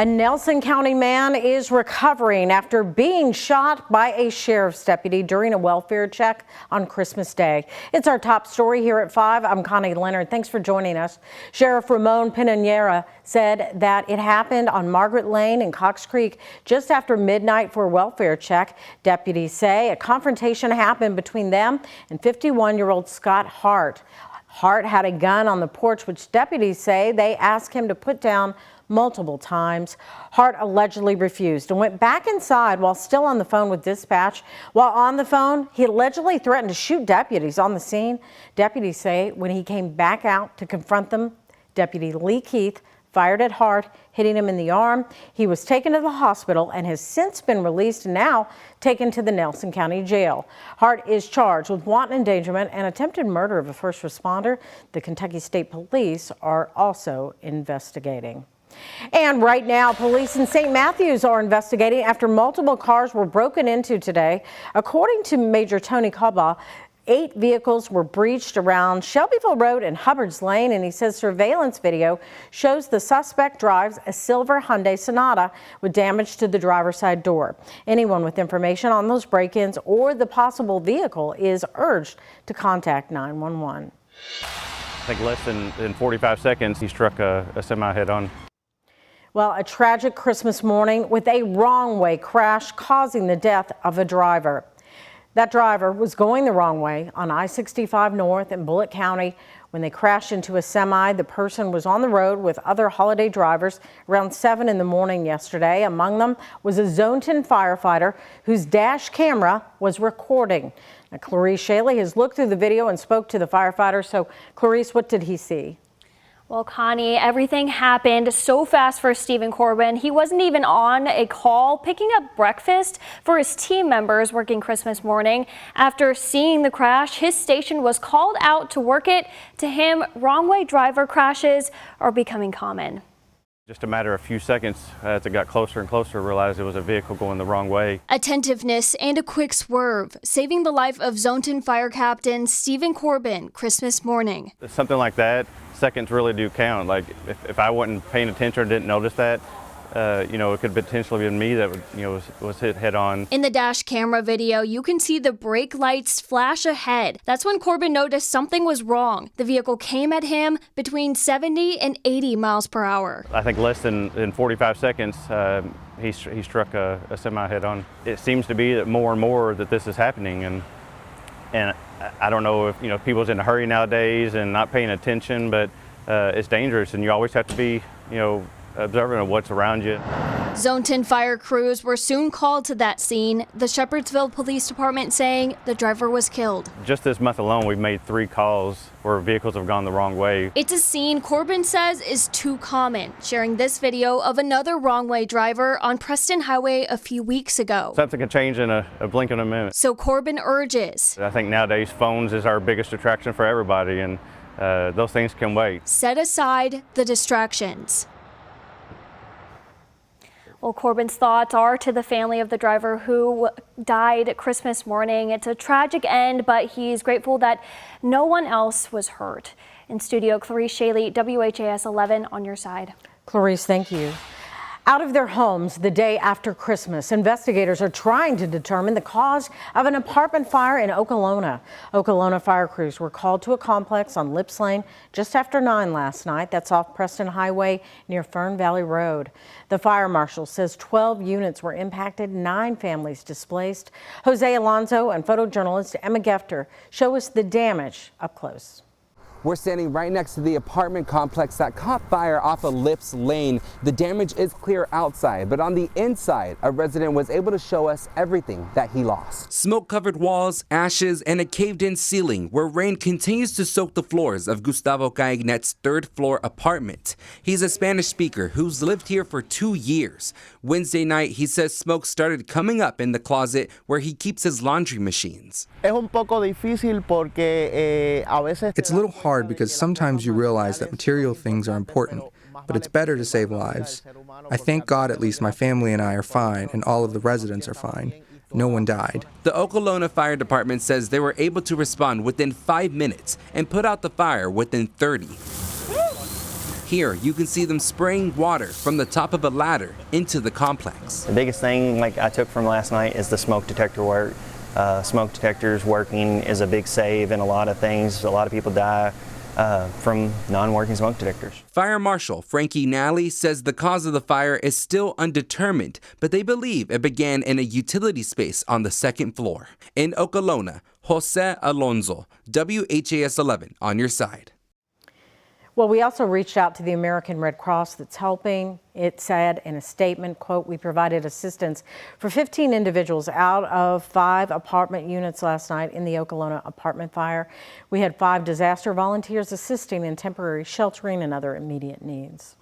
A Nelson County man is recovering after being shot by a sheriff's deputy during a welfare check on Christmas Day. It's our top story here at 5. I'm Connie Leonard. Thanks for joining us. Sheriff Ramon Pinanera said that it happened on Margaret Lane in Cox Creek just after midnight for a welfare check. Deputies say a confrontation happened between them and 51-year-old Scott Hart. Hart had a gun on the porch, which deputies say they asked him to put down multiple times. Hart allegedly refused and went back inside while still on the phone with dispatch. While on the phone, he allegedly threatened to shoot deputies on the scene. Deputies say when he came back out to confront them, Deputy Lee Keith fired at Hart, hitting him in the arm. He was taken to the hospital and has since been released and now taken to the Nelson County Jail. Hart is charged with wanton endangerment and attempted murder of a first responder. The Kentucky State Police are also investigating. And right now, police in St. Matthews are investigating after multiple cars were broken into today. According to Major Tony Caba, 8 vehicles were breached around Shelbyville Road and Hubbard's Lane, and he says surveillance video shows the suspect drives a silver Hyundai Sonata with damage to the driver's side door. Anyone with information on those break-ins or the possible vehicle is urged to contact 911. I think less than 45 seconds, he struck a semi head-on. Well, a tragic Christmas morning with a wrong-way crash causing the death of a driver. That driver was going the wrong way on I-65 North in Bullitt County when they crashed into a semi. The person was on the road with other holiday drivers around 7 in the morning yesterday. Among them was a Zone 10 firefighter whose dash camera was recording. Now, Clarice Shaley has looked through the video and spoke to the firefighter. So, Clarice, what did he see? Well, Connie, everything happened so fast for Stephen Corbin. He wasn't even on a call picking up breakfast for his team members working Christmas morning. After seeing the crash, his station was called out to work it. To him, wrong-way driver crashes are becoming common. Just a matter of a few seconds as it got closer and closer, realized it was a vehicle going the wrong way. Attentiveness and a quick swerve, saving the life of Zone 10 Fire Captain Stephen Corbin Christmas morning. Something like that, seconds really do count. Like if I wasn't paying attention or didn't notice that, it could potentially been me that was hit head on. In the dash camera video, you can see the brake lights flash ahead. That's when Corbin noticed something was wrong. The vehicle came at him between 70 and 80 miles per hour. I think less than 45 seconds, he struck a semi head on. It seems to be that more and more that this is happening, and I don't know if people's in a hurry nowadays and not paying attention, but it's dangerous, and you always have to be observant of what's around you. Zone 10 fire crews were soon called to that scene. The Shepherdsville Police Department saying the driver was killed. Just this month alone, we've made 3 calls where vehicles have gone the wrong way. It's a scene Corbin says is too common, sharing this video of another wrong-way driver on Preston Highway a few weeks ago. Something can change in a blink of a minute. So Corbin urges. I think nowadays phones is our biggest distraction for everybody, and those things can wait. Set aside the distractions. Well, Corbin's thoughts are to the family of the driver who died Christmas morning. It's a tragic end, but he's grateful that no one else was hurt. In studio, Clarice Shaley, WHAS 11 on your side. Clarice, thank you. Out of their homes the day after Christmas, investigators are trying to determine the cause of an apartment fire in Okolona. Okolona fire crews were called to a complex on Lips Lane just after 9 last night. That's off Preston Highway near Fern Valley Road. The fire marshal says 12 units were impacted, 9 families displaced. Jose Alonso and photojournalist Emma Gefter show us the damage up close. We're standing right next to the apartment complex that caught fire off of Lips Lane. The damage is clear outside, but on the inside, a resident was able to show us everything that he lost. Smoke-covered walls, ashes, and a caved-in ceiling where rain continues to soak the floors of Gustavo Caignet's 3rd-floor apartment. He's a Spanish speaker who's lived here for 2 years. Wednesday night, he says smoke started coming up in the closet where he keeps his laundry machines. It's a little hard because sometimes you realize that material things are important, but it's better to save lives. I thank God at least my family and I are fine, and all of the residents are fine. No one died. The Okolona Fire Department says they were able to respond within 5 minutes and put out the fire within 30. Here, you can see them spraying water from the top of a ladder into the complex. The biggest thing I took from last night is the smoke detector work. Smoke detectors working is a big save in a lot of things. A lot of people die from non-working smoke detectors. Fire Marshal Frankie Nally says the cause of the fire is still undetermined, but they believe it began in a utility space on the second floor. In Okolona, Jose Alonso, WHAS11 on your side. Well, we also reached out to the American Red Cross that's helping. It said in a statement, quote, "We provided assistance for 15 individuals out of 5 apartment units last night in the Okolona apartment fire. We had 5 disaster volunteers assisting in temporary sheltering and other immediate needs."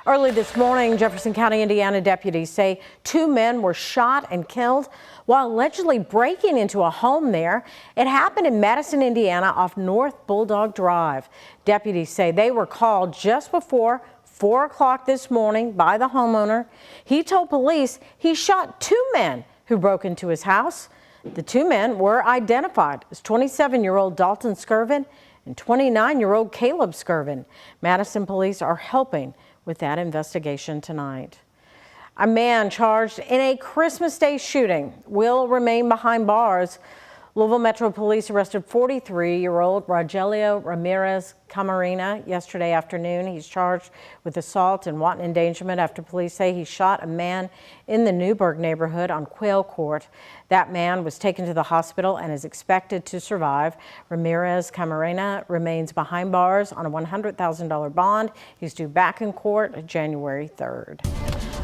Early this morning, Jefferson County, Indiana deputies say 2 men were shot and killed while allegedly breaking into a home there. It happened in Madison, Indiana, off North Bulldog Drive. Deputies say they were called just before 4 o'clock this morning by the homeowner. He told police he shot 2 men who broke into his house. The 2 men were identified as 27-year-old Dalton Skirvin and 29-year-old Caleb Skirvin. Madison police are helping with that investigation tonight. A man charged in a Christmas Day shooting will remain behind bars. Louisville Metro Police arrested 43-year-old Rogelio Ramirez Camarena yesterday afternoon. He's charged with assault and wanton endangerment after police say he shot a man in the Newburgh neighborhood on Quail Court. That man was taken to the hospital and is expected to survive. Ramirez Camarena remains behind bars on a $100,000 bond. He's due back in court January 3rd.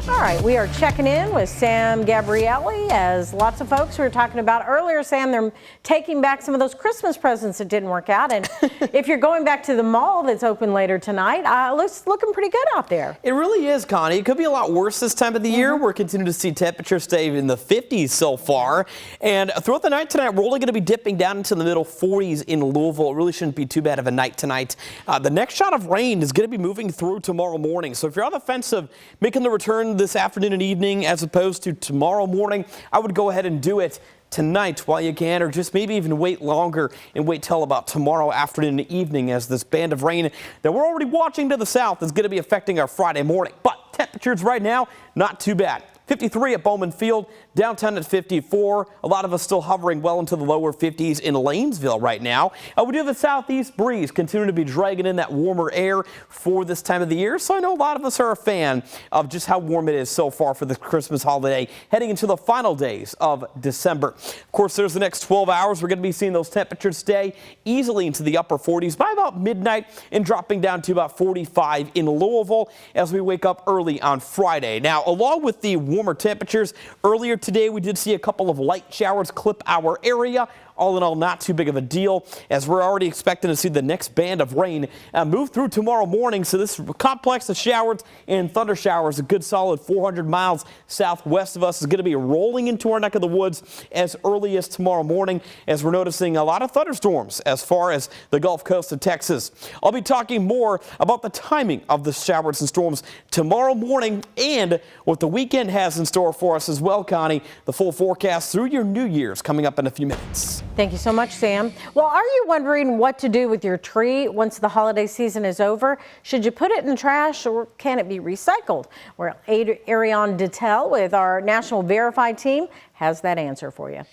All right, we are checking in with Sam Gabrielli, as lots of folks we were talking about earlier, Sam, they're taking back some of those Christmas presents that didn't work out. And if you're going back to the mall that's open later tonight, looks looking pretty good out there. It really is, Connie. It could be a lot worse this time of the year. We're continuing to see temperatures stay in the 50s so far. And throughout the night tonight, we're only going to be dipping down into the middle 40s in Louisville. It really shouldn't be too bad of a night tonight. The next shot of rain is going to be moving through tomorrow morning. So if you're on the fence of making the return this afternoon and evening as opposed to tomorrow morning, I would go ahead and do it tonight while you can, or just maybe even wait longer and wait till about tomorrow afternoon and evening, as this band of rain that we're already watching to the south is going to be affecting our Friday morning. But temperatures right now, not too bad. 53 at Bowman Field, downtown at 54. A lot of us still hovering well into the lower 50s in Lanesville right now. We do have a southeast breeze continuing to be dragging in that warmer air for this time of the year. So I know a lot of us are a fan of just how warm it is so far for the Christmas holiday, heading into the final days of December. Of course, there's the next 12 hours. We're going to be seeing those temperatures stay easily into the upper 40s by about midnight and dropping down to about 45 in Louisville as we wake up early on Friday. Now, along with the warmer temperatures, earlier today we did see a couple of light showers clip our area. All in all, not too big of a deal, as we're already expecting to see the next band of rain move through tomorrow morning. So this complex of showers and thunder showers, a good solid 400 miles southwest of us, is going to be rolling into our neck of the woods as early as tomorrow morning, as we're noticing a lot of thunderstorms as far as the Gulf Coast of Texas. I'll be talking more about the timing of the showers and storms tomorrow morning and what the weekend has in store for us as well, Connie. The full forecast through your New Year's coming up in a few minutes. Thank you so much, Sam. Well, are you wondering what to do with your tree once the holiday season is over? Should you put it in the trash, or can it be recycled? Well, Ariane Dittel with our National Verified team has that answer for you.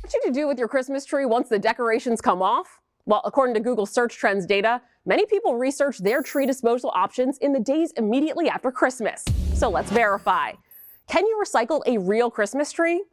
What should you do with your Christmas tree once the decorations come off? Well, according to Google Search Trends data, many people research their tree disposal options in the days immediately after Christmas. So let's verify. Can you recycle a real Christmas tree?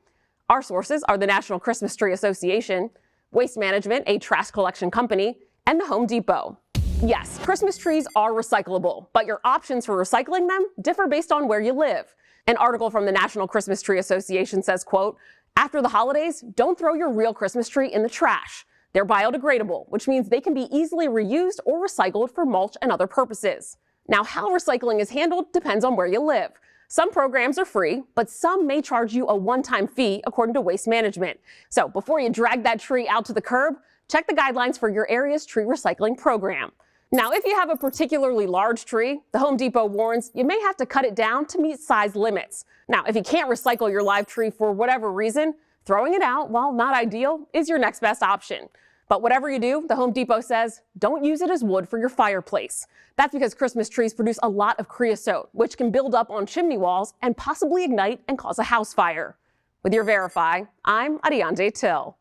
Our sources are the National Christmas Tree Association, Waste Management, a trash collection company, and the Home Depot. Yes, Christmas trees are recyclable, but your options for recycling them differ based on where you live. An article from the National Christmas Tree Association says, quote, "After the holidays, don't throw your real Christmas tree in the trash. They're biodegradable, which means they can be easily reused or recycled for mulch and other purposes." Now, how recycling is handled depends on where you live. Some programs are free, but some may charge you a one-time fee, according to Waste Management. So before you drag that tree out to the curb, check the guidelines for your area's tree recycling program. Now, if you have a particularly large tree, the Home Depot warns you may have to cut it down to meet size limits. Now, if you can't recycle your live tree for whatever reason, throwing it out, while not ideal, is your next best option. But whatever you do, the Home Depot says, don't use it as wood for your fireplace. That's because Christmas trees produce a lot of creosote, which can build up on chimney walls and possibly ignite and cause a house fire. With your Verify, I'm Adiante Till.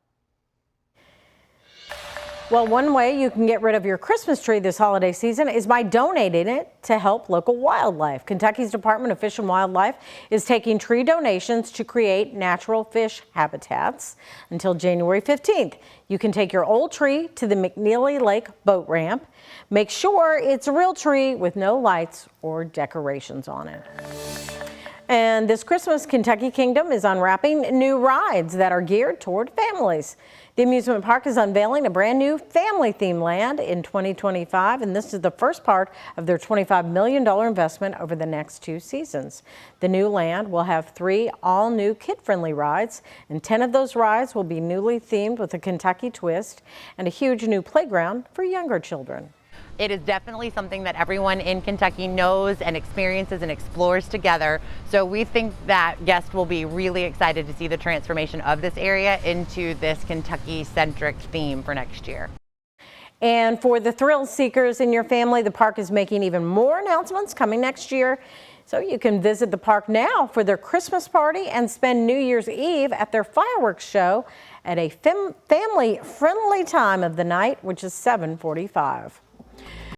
Well, one way you can get rid of your Christmas tree this holiday season is by donating it to help local wildlife. Kentucky's Department of Fish and Wildlife is taking tree donations to create natural fish habitats until January 15th. You can take your old tree to the McNeely Lake boat ramp. Make sure it's a real tree with no lights or decorations on it. And this Christmas, Kentucky Kingdom is unwrapping new rides that are geared toward families. The amusement park is unveiling a brand new family-themed land in 2025, and this is the first part of their $25 million investment over the next 2 seasons. The new land will have 3 all-new kid-friendly rides, and 10 of those rides will be newly themed with a Kentucky twist and a huge new playground for younger children. It is definitely something that everyone in Kentucky knows and experiences and explores together. So we think that guests will be really excited to see the transformation of this area into this Kentucky-centric theme for next year. And for the thrill seekers in your family, the park is making even more announcements coming next year. So you can visit the park now for their Christmas party and spend New Year's Eve at their fireworks show at a family-friendly time of the night, which is 7:45.